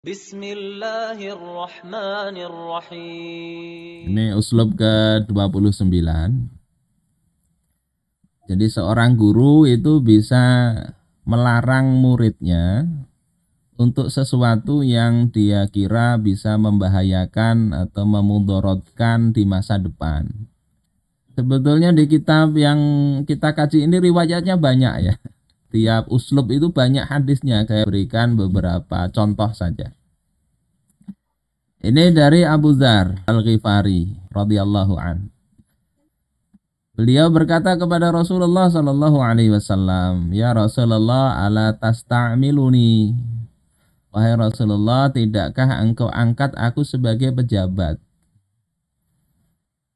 Bismillahirrahmanirrahim. Ini uslub ke-29. Jadi seorang guru itu bisa melarang muridnya untuk sesuatu yang dia kira bisa membahayakan atau memudaratkan di masa depan. Sebetulnya di kitab yang kita kaji ini riwayatnya banyak ya. Tiap uslub itu banyak hadisnya, saya berikan beberapa contoh saja. Ini dari Abu Dzar Al-Ghifari radhiyallahu an. Beliau berkata kepada Rasulullah sallallahu alaihi wasallam, "Ya Rasulullah, ala tasta'miluni?" Wahai Rasulullah, tidakkah engkau angkat aku sebagai pejabat?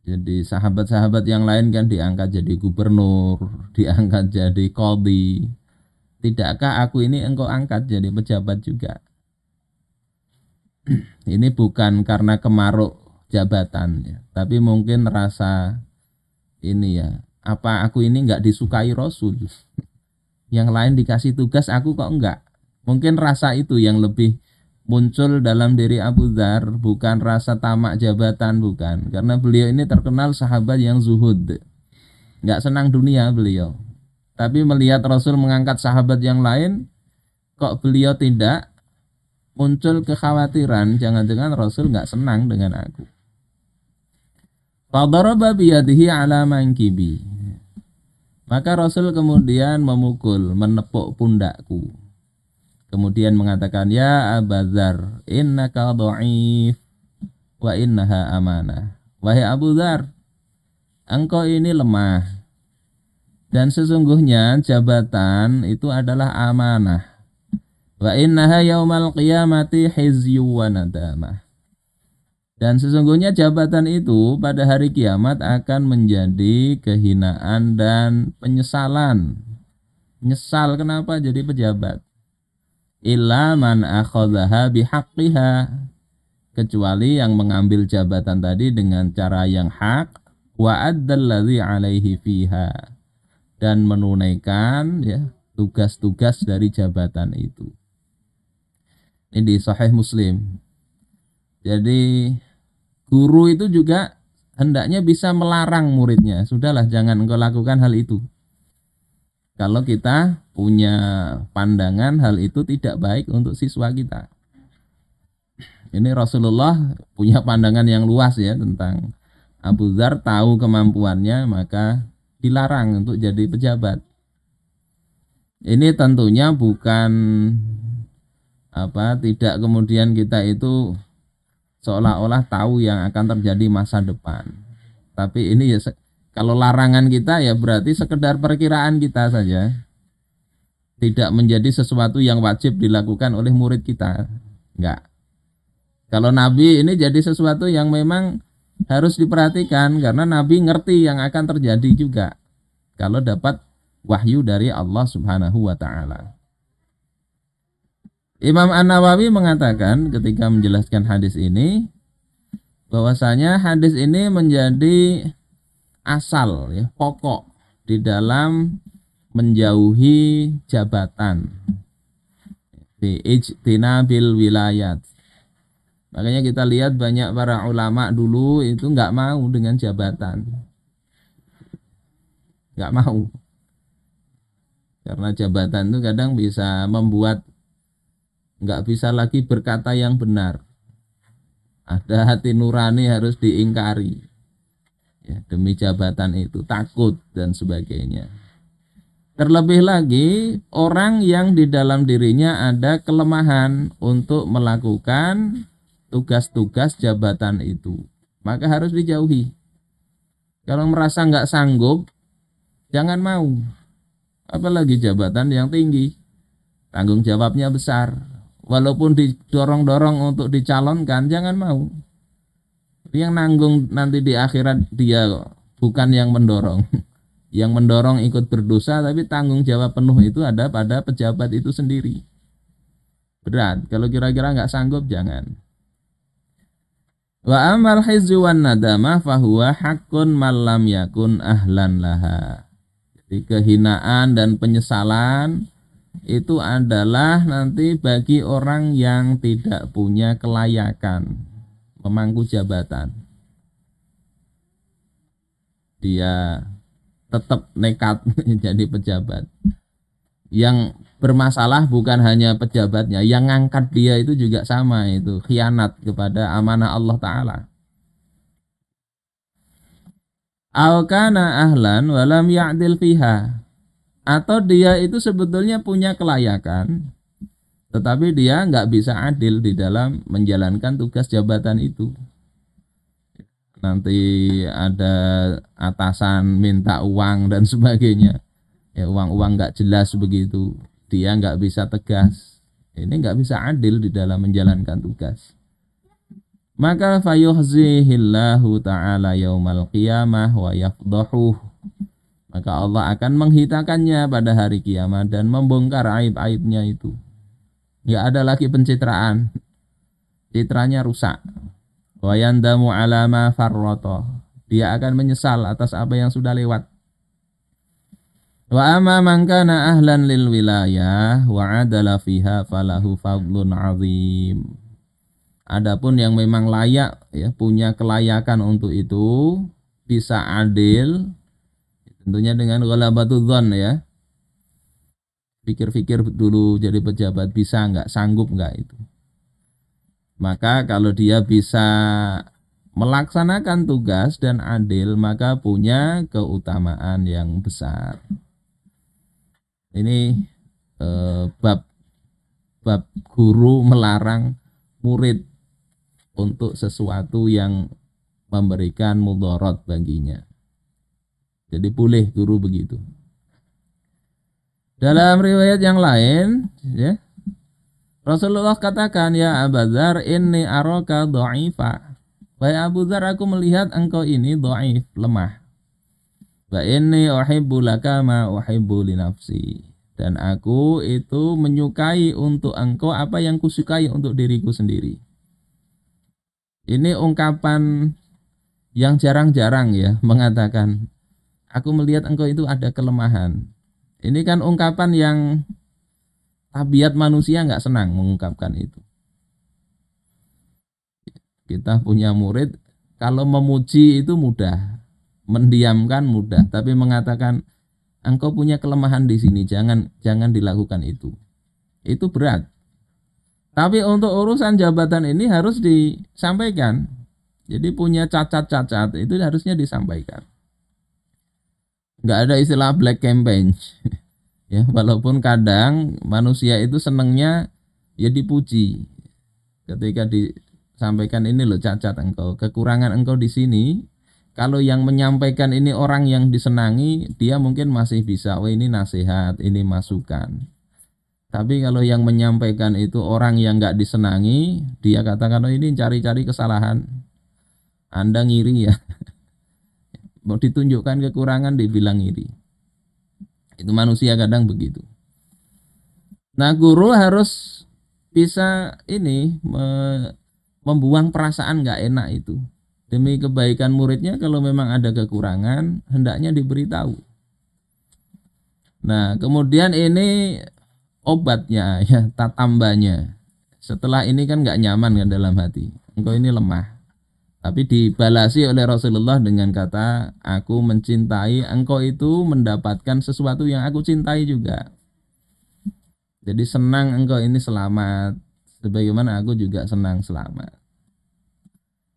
Jadi sahabat-sahabat yang lain kan diangkat jadi gubernur, diangkat jadi qadhi. Tidakkah aku ini engkau angkat jadi pejabat juga? Ini bukan karena kemaruk jabatan ya, tapi mungkin rasa ini ya, apa aku ini enggak disukai Rasul? Yang lain dikasih tugas, aku kok enggak? Mungkin rasa itu yang lebih muncul dalam diri Abu Dzar, bukan rasa tamak jabatan, bukan. Karena beliau ini terkenal sahabat yang zuhud, enggak senang dunia beliau. Tapi melihat Rasul mengangkat sahabat yang lain, kok beliau tidak, muncul kekhawatiran, jangan-jangan Rasul enggak senang dengan aku. Fadaraba biyadihi ala mankibi. Maka Rasul kemudian memukul, menepuk pundakku. Kemudian mengatakan, "Ya Abu Dzar, innaka dha'if wa innaha amanah." Wahai Abu Dzar, engkau ini lemah. Dan sesungguhnya jabatan itu adalah amanah. Wa innaha yaumal qiyamati hizyu wa nadamah. Dan sesungguhnya jabatan itu pada hari kiamat akan menjadi kehinaan dan penyesalan. Nyesal kenapa jadi pejabat? Illa man akhadhaha bihaqqiha. Kecuali yang mengambil jabatan tadi dengan cara yang hak, wa addalladzi alaihi fiha, dan menunaikan ya tugas-tugas dari jabatan itu. Ini di Sahih Muslim. Jadi guru itu juga hendaknya bisa melarang muridnya. Sudahlah, jangan engkau lakukan hal itu. Kalau kita punya pandangan hal itu tidak baik untuk siswa kita. Ini Rasulullah punya pandangan yang luas ya tentang Abu Dzar, tahu kemampuannya, maka dilarang untuk jadi pejabat. Ini tentunya bukan tidak kemudian kita itu seolah-olah tahu yang akan terjadi masa depan. Tapi ini ya kalau larangan kita ya berarti sekedar perkiraan kita saja. Tidak menjadi sesuatu yang wajib dilakukan oleh murid kita. Enggak. Kalau Nabi ini jadi sesuatu yang memang harus diperhatikan karena Nabi ngerti yang akan terjadi juga kalau dapat wahyu dari Allah Subhanahu wa taala. Imam An-Nawawi mengatakan ketika menjelaskan hadis ini bahwasanya hadis ini menjadi asal ya, pokok di dalam menjauhi jabatan, bi ijtinabil wilayat. Makanya kita lihat banyak para ulama dulu itu enggak mau dengan jabatan. Enggak mau. Karena jabatan itu kadang bisa membuat enggak bisa lagi berkata yang benar. Ada hati nurani harus diingkari. Ya, demi jabatan itu, takut dan sebagainya. Terlebih lagi orang yang di dalam dirinya ada kelemahan untuk melakukan tugas-tugas jabatan itu, maka harus dijauhi. Kalau merasa nggak sanggup, jangan mau. Apalagi jabatan yang tinggi, tanggung jawabnya besar. Walaupun didorong-dorong untuk dicalonkan, jangan mau. Yang nanggung nanti di akhirat dia bukan yang mendorong. Yang mendorong ikut berdosa, tapi tanggung jawab penuh itu ada pada pejabat itu sendiri. Berat, kalau kira-kira nggak sanggup, jangan. Wa amal hizzu wan nadamah fahuwa haqqun man lam yakun ahlan laha. Jadi kehinaan dan penyesalan itu adalah nanti bagi orang yang tidak punya kelayakan memangku jabatan. Dia tetap nekat jadi pejabat. Yang bermasalah bukan hanya pejabatnya, yang ngangkat dia itu juga sama, itu khianat kepada amanah Allah Ta'ala. Aw kana ahlan walam ya'dil fiha, atau dia itu sebetulnya punya kelayakan tetapi dia nggak bisa adil di dalam menjalankan tugas jabatan itu. Nanti ada atasan minta uang dan sebagainya, ya uang-uang nggak jelas begitu, dia nggak bisa tegas, ini nggak bisa adil di dalam menjalankan tugas. Maka fayuhzihillahu ta'ala yaumal qiyamah wa yafdahuh, maka Allah akan menghinakannya pada hari kiamat dan membongkar aib-aibnya itu. Nggak ada lagi pencitraan, citranya rusak. Wa yandamu ala ma farrata, dia akan menyesal atas apa yang sudah lewat. Wa amma man kana ahlan lil wilayah wa adala fiha falahu fadlun azim. Adapun yang memang layak, ya, punya kelayakan untuk itu, bisa adil, tentunya dengan ghalabatul dzan, ya. Pikir-pikir dulu jadi pejabat bisa nggak, sanggup nggak itu. Maka kalau dia bisa melaksanakan tugas dan adil, maka punya keutamaan yang besar. Ini bab guru melarang murid untuk sesuatu yang memberikan mudarat baginya. Jadi boleh guru begitu. Dalam riwayat yang lain, ya, Rasulullah katakan, ya Abu Dzar, inni araka dha'ifa. Wahai Abu Dzar, aku melihat engkau ini dhaif, lemah. Wa inni uhibbu laka ma uhibbu li nafsi. Dan aku itu menyukai untuk engkau apa yang kusukai untuk diriku sendiri. Ini ungkapan yang jarang-jarang, ya, mengatakan aku melihat engkau itu ada kelemahan. Ini kan ungkapan yang tabiat manusia nggak senang mengungkapkan itu. Kita punya murid, kalau memuji itu mudah, mendiamkan mudah, tapi mengatakan engkau punya kelemahan di sini, jangan dilakukan itu. Itu berat. Tapi untuk urusan jabatan ini harus disampaikan. Jadi punya cacat-cacat itu harusnya disampaikan. Nggak ada istilah black campaign. Ya, walaupun kadang manusia itu senangnya ya dipuji. Ketika disampaikan, ini loh cacat engkau, kekurangan engkau di sini. Kalau yang menyampaikan ini orang yang disenangi, dia mungkin masih bisa, oh ini nasihat, ini masukan. Tapi kalau yang menyampaikan itu orang yang nggak disenangi, dia katakan, oh ini cari-cari kesalahan. Anda ngiri ya. Mau ditunjukkan kekurangan dibilang iri. Itu manusia kadang begitu. Nah, guru harus bisa ini membuang perasaan nggak enak itu. Demi kebaikan muridnya, kalau memang ada kekurangan, hendaknya diberitahu. Nah, kemudian ini obatnya, ya, tatambanya. Setelah ini kan nggak nyaman kan dalam hati. Engkau ini lemah. Tapi dibalasi oleh Rasulullah dengan kata, aku mencintai engkau itu mendapatkan sesuatu yang aku cintai juga. Jadi senang engkau ini selamat, sebagaimana aku juga senang selamat.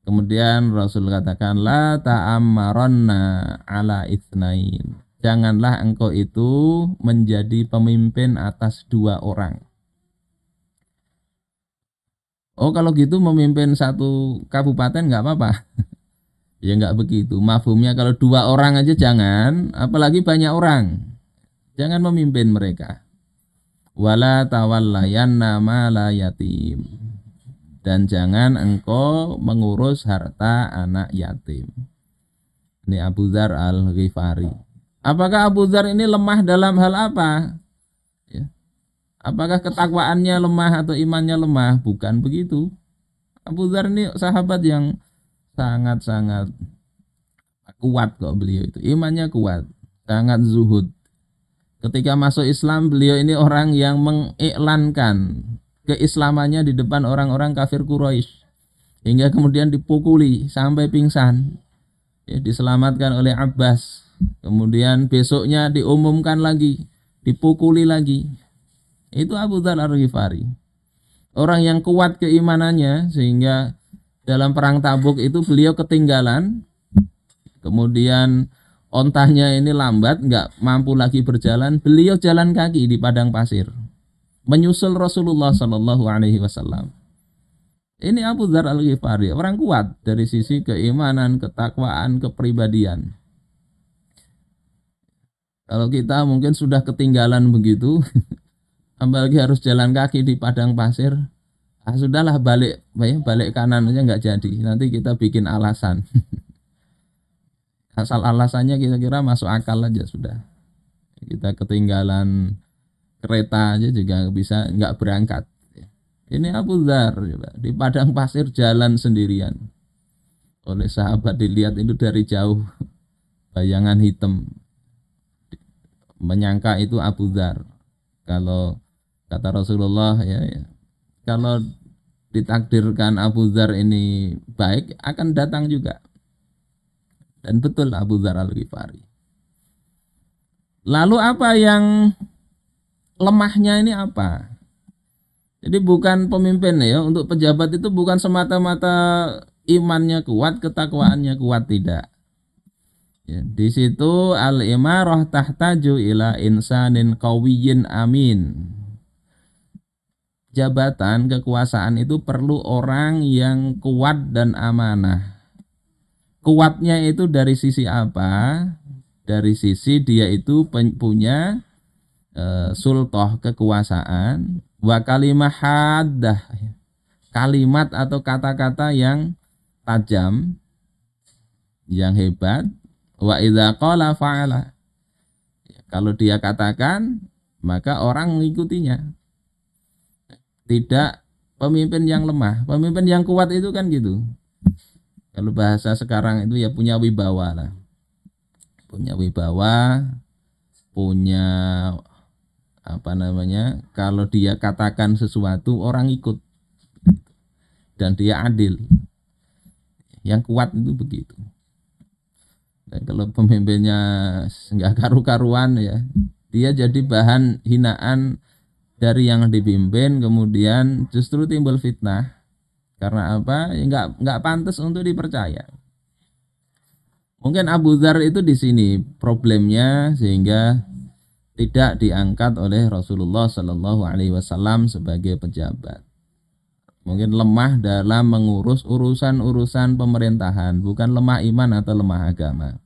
Kemudian Rasul katakan, la ta'ammaranna ala itsnain. Janganlah engkau itu menjadi pemimpin atas dua orang. Oh, kalau gitu memimpin satu kabupaten nggak apa-apa. Ya nggak begitu. Mafhumnya kalau dua orang aja jangan, apalagi banyak orang. Jangan memimpin mereka. Wala tawallayanna mala yatim. Dan jangan engkau mengurus harta anak yatim. Ini Abu Dzar Al-Ghifari. Apakah Abu Dzar ini lemah dalam hal apa? Ya. Apakah ketakwaannya lemah atau imannya lemah? Bukan begitu. Abu Dzar ini sahabat yang sangat-sangat kuat kok beliau itu. Imannya kuat, sangat zuhud. Ketika masuk Islam, beliau ini orang yang mengiklankan keislamannya di depan orang-orang kafir Quraisy, hingga kemudian dipukuli sampai pingsan. Ya, diselamatkan oleh Abbas. Kemudian besoknya diumumkan lagi, dipukuli lagi. Itu Abu Dzar Al-Ghifari. Orang yang kuat keimanannya sehingga dalam perang Tabuk itu beliau ketinggalan. Kemudian ontanya ini lambat, nggak mampu lagi berjalan. Beliau jalan kaki di padang pasir, menyusul Rasulullah Shallallahu Alaihi Wasallam. Ini Abu Dzar Al-Ghifari, orang kuat dari sisi keimanan, ketakwaan, kepribadian. Kalau kita mungkin sudah ketinggalan begitu, apalagi harus jalan kaki di padang pasir, sudahlah balik kanan aja nggak jadi. Nanti kita bikin alasan. Asal alasannya kira-kira masuk akal aja sudah. Kita ketinggalan kereta aja juga bisa nggak berangkat. Ini Abu Dzar di padang pasir jalan sendirian. Oleh sahabat dilihat itu dari jauh, bayangan hitam. Menyangka itu Abu Dzar. Kalau kata Rasulullah ya, kalau ditakdirkan Abu Dzar ini baik, akan datang juga. Dan betul Abu Dzar Al-Ghifari. Lalu apa yang lemahnya ini apa? Jadi bukan pemimpin ya, untuk pejabat itu bukan semata-mata imannya kuat, ketakwaannya kuat, tidak. Ya, di situ al-imarah tahtaju ila insanin qawiyyin amin. Jabatan, kekuasaan itu perlu orang yang kuat dan amanah. Kuatnya itu dari sisi apa? Dari sisi dia itu punya sultoh, kekuasaan, wa kalimah haddah, kalimat atau kata-kata yang tajam, yang hebat, wa idza qala fa'ala. Kalau dia katakan, maka orang mengikutinya. Tidak pemimpin yang lemah. Pemimpin yang kuat itu kan gitu. Kalau bahasa sekarang itu ya punya wibawa lah. Punya wibawa, punya apa namanya, kalau dia katakan sesuatu orang ikut. Dan dia adil. Yang kuat itu begitu. Dan kalau pemimpinnya enggak karu-karuan ya, dia jadi bahan hinaan dari yang dipimpin, kemudian justru timbul fitnah. Karena apa? Ya enggak pantas untuk dipercaya. Mungkin Abu Dzar itu di sini problemnya, sehingga tidak diangkat oleh Rasulullah Shallallahu Alaihi Wasallam sebagai pejabat. Mungkin lemah dalam mengurus urusan-urusan pemerintahan, bukan lemah iman atau lemah agama.